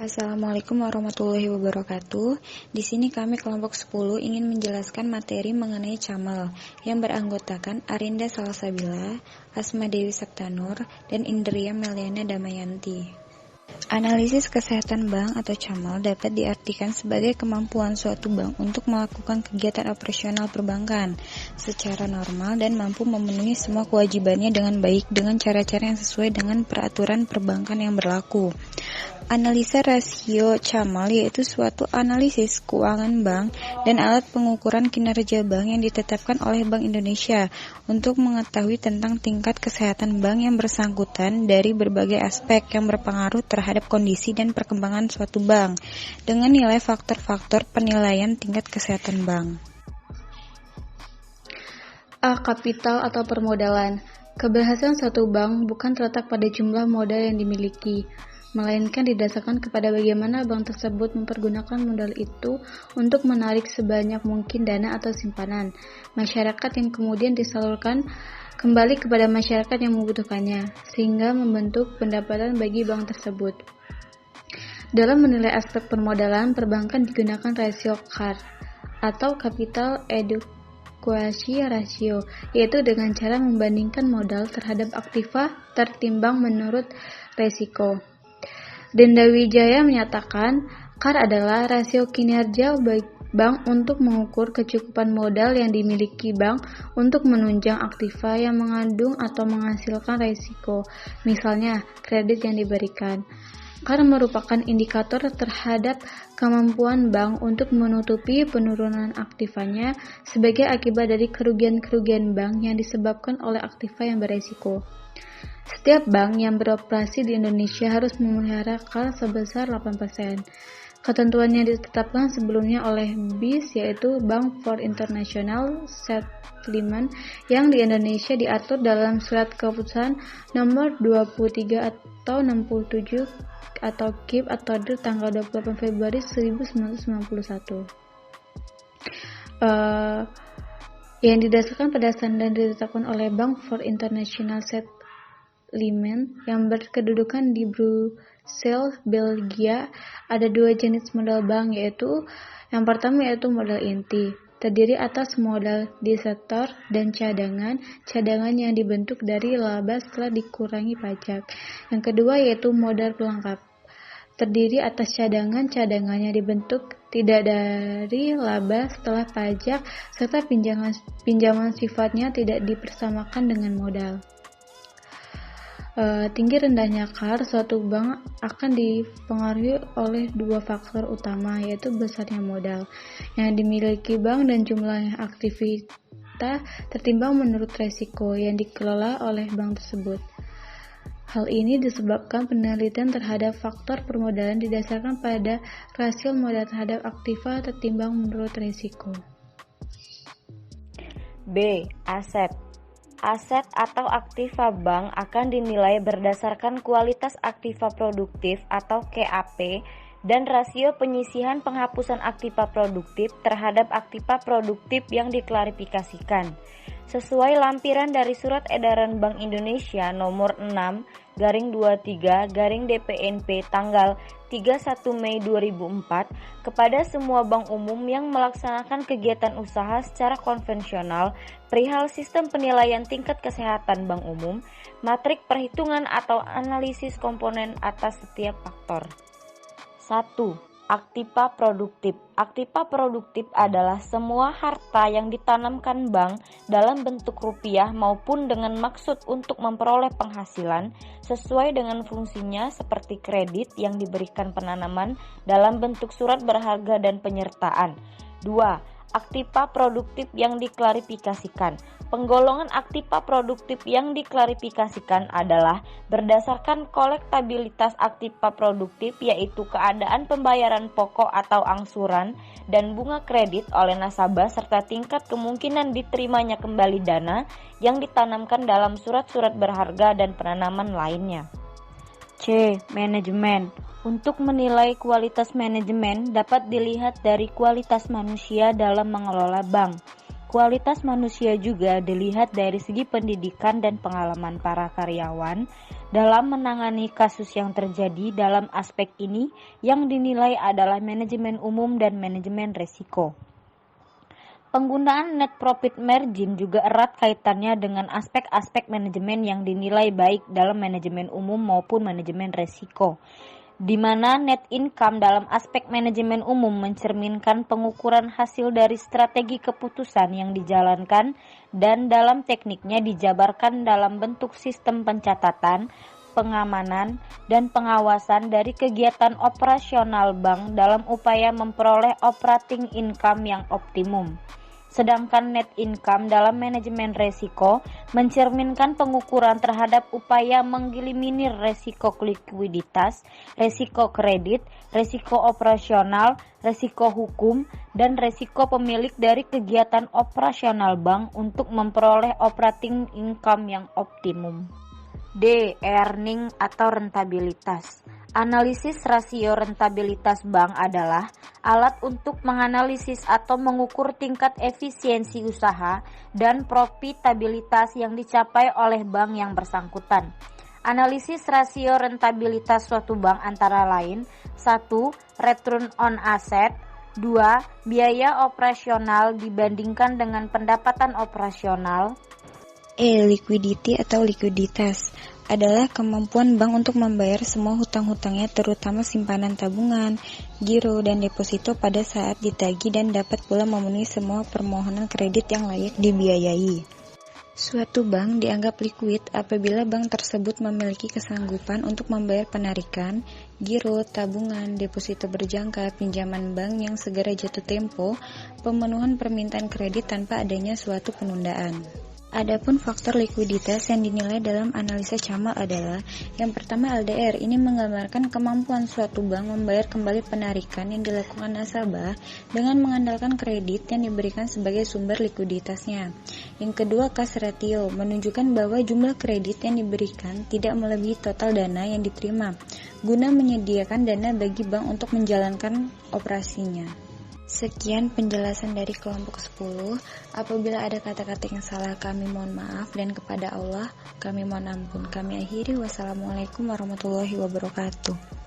Assalamualaikum warahmatullahi wabarakatuh. Di sini kami kelompok 10 ingin menjelaskan materi mengenai CAMEL yang beranggotakan Arinda Salsabila, Asma Dewi Septanur, dan Indria Meliana Damayanti. Analisis kesehatan bank atau CAMEL dapat diartikan sebagai kemampuan suatu bank untuk melakukan kegiatan operasional perbankan secara normal dan mampu memenuhi semua kewajibannya dengan baik dengan cara-cara yang sesuai dengan peraturan perbankan yang berlaku. Analisa rasio CAMEL yaitu suatu analisis keuangan bank dan alat pengukuran kinerja bank yang ditetapkan oleh Bank Indonesia untuk mengetahui tentang tingkat kesehatan bank yang bersangkutan dari berbagai aspek yang berpengaruh terhadap kondisi dan perkembangan suatu bank dengan nilai faktor-faktor penilaian tingkat kesehatan bank. A. Kapital atau permodalan. Keberhasilan suatu bank bukan terletak pada jumlah modal yang dimiliki, melainkan didasarkan kepada bagaimana bank tersebut mempergunakan modal itu untuk menarik sebanyak mungkin dana atau simpanan masyarakat yang kemudian disalurkan kembali kepada masyarakat yang membutuhkannya, sehingga membentuk pendapatan bagi bank tersebut. Dalam menilai aspek permodalan, perbankan digunakan rasio CAR atau Capital Adequacy Ratio, yaitu dengan cara membandingkan modal terhadap aktiva tertimbang menurut resiko. Denda Wijaya menyatakan, CAR adalah rasio kinerja bank untuk mengukur kecukupan modal yang dimiliki bank untuk menunjang aktiva yang mengandung atau menghasilkan risiko, misalnya kredit yang diberikan. CAR merupakan indikator terhadap kemampuan bank untuk menutupi penurunan aktivanya sebagai akibat dari kerugian-kerugian bank yang disebabkan oleh aktiva yang beresiko. Setiap bank yang beroperasi di Indonesia harus memelihara CAR sebesar 8%. Ketentuan yang ditetapkan sebelumnya oleh BIS yaitu Bank for International Settlement yang di Indonesia diatur dalam Surat Keputusan Nomor 23 atau 67 atau KIP atau DIR tanggal 28 Februari 1991. Yang didasarkan pada standar ditetapkan oleh Bank for International Settlement yang berkedudukan di Brussels, Belgia. Ada dua jenis modal bank, yaitu yang pertama yaitu modal inti, terdiri atas modal depositor dan cadangan yang dibentuk dari laba setelah dikurangi pajak. Yang kedua yaitu modal pelengkap, terdiri atas cadangan yang dibentuk tidak dari laba setelah pajak serta pinjaman sifatnya tidak dipersamakan dengan modal. Tinggi rendahnya CAR suatu bank akan dipengaruhi oleh dua faktor utama, yaitu besarnya modal yang dimiliki bank dan jumlah aktivitas tertimbang menurut resiko yang dikelola oleh bank tersebut. Hal ini disebabkan penelitian terhadap faktor permodalan didasarkan pada rasio modal terhadap aktiva tertimbang menurut resiko. B. Aset. Aset atau aktiva bank akan dinilai berdasarkan kualitas aktiva produktif atau KAP dan rasio penyisihan penghapusan aktiva produktif terhadap aktiva produktif yang diklarifikasikan. Sesuai lampiran dari Surat Edaran Bank Indonesia Nomor 6/23/DPNP tanggal 31 Mei 2004 kepada semua bank umum yang melaksanakan kegiatan usaha secara konvensional perihal sistem penilaian tingkat kesehatan bank umum, matrik perhitungan atau analisis komponen atas setiap faktor. 1. Aktiva produktif. Aktiva produktif adalah semua harta yang ditanamkan bank dalam bentuk rupiah maupun dengan maksud untuk memperoleh penghasilan sesuai dengan fungsinya seperti kredit yang diberikan penanaman dalam bentuk surat berharga dan penyertaan. 2. Aktiva produktif yang diklarifikasikan. Penggolongan aktiva produktif yang diklarifikasikan adalah berdasarkan kolektabilitas aktiva produktif, yaitu keadaan pembayaran pokok atau angsuran dan bunga kredit oleh nasabah serta tingkat kemungkinan diterimanya kembali dana yang ditanamkan dalam surat-surat berharga dan penanaman lainnya. C. Manajemen. Untuk menilai kualitas manajemen dapat dilihat dari kualitas manusia dalam mengelola bank. kualitas manusia juga dilihat dari segi pendidikan dan pengalaman para karyawan dalam menangani kasus yang terjadi. Dalam aspek ini yang dinilai adalah manajemen umum dan manajemen risiko. Penggunaan net profit margin juga erat kaitannya dengan aspek-aspek manajemen yang dinilai baik dalam manajemen umum maupun manajemen risiko, di mana net income dalam aspek manajemen umum mencerminkan pengukuran hasil dari strategi keputusan yang dijalankan dan dalam tekniknya dijabarkan dalam bentuk sistem pencatatan, pengamanan, dan pengawasan dari kegiatan operasional bank dalam upaya memperoleh operating income yang optimum. Sedangkan net income dalam manajemen resiko mencerminkan pengukuran terhadap upaya mengeliminir resiko likuiditas, resiko kredit, resiko operasional, resiko hukum, dan resiko pemilik dari kegiatan operasional bank untuk memperoleh operating income yang optimum. D. Earning atau rentabilitas. Analisis rasio rentabilitas bank adalah alat untuk menganalisis atau mengukur tingkat efisiensi usaha dan profitabilitas yang dicapai oleh bank yang bersangkutan. Analisis rasio rentabilitas suatu bank antara lain: 1. Return on asset, 2. Biaya operasional dibandingkan dengan pendapatan operasional. Liquidity atau likuiditas adalah kemampuan bank untuk membayar semua hutang-hutangnya, terutama simpanan tabungan, giro, dan deposito pada saat ditagih, dan dapat pula memenuhi semua permohonan kredit yang layak dibiayai. Suatu bank dianggap liquid apabila bank tersebut memiliki kesanggupan untuk membayar penarikan, giro, tabungan, deposito berjangka, pinjaman bank yang segera jatuh tempo, pemenuhan permintaan kredit tanpa adanya suatu penundaan. Adapun faktor likuiditas yang dinilai dalam analisa CAMEL adalah: yang pertama, LDR. Ini menggambarkan kemampuan suatu bank membayar kembali penarikan yang dilakukan nasabah dengan mengandalkan kredit yang diberikan sebagai sumber likuiditasnya. Yang kedua, cash ratio, menunjukkan bahwa jumlah kredit yang diberikan tidak melebihi total dana yang diterima, guna menyediakan dana bagi bank untuk menjalankan operasinya. Sekian penjelasan dari kelompok 10. Apabila ada kata-kata yang salah, kami mohon maaf, dan kepada Allah kami mohon ampun. Kami akhiri. Wassalamualaikum warahmatullahi wabarakatuh.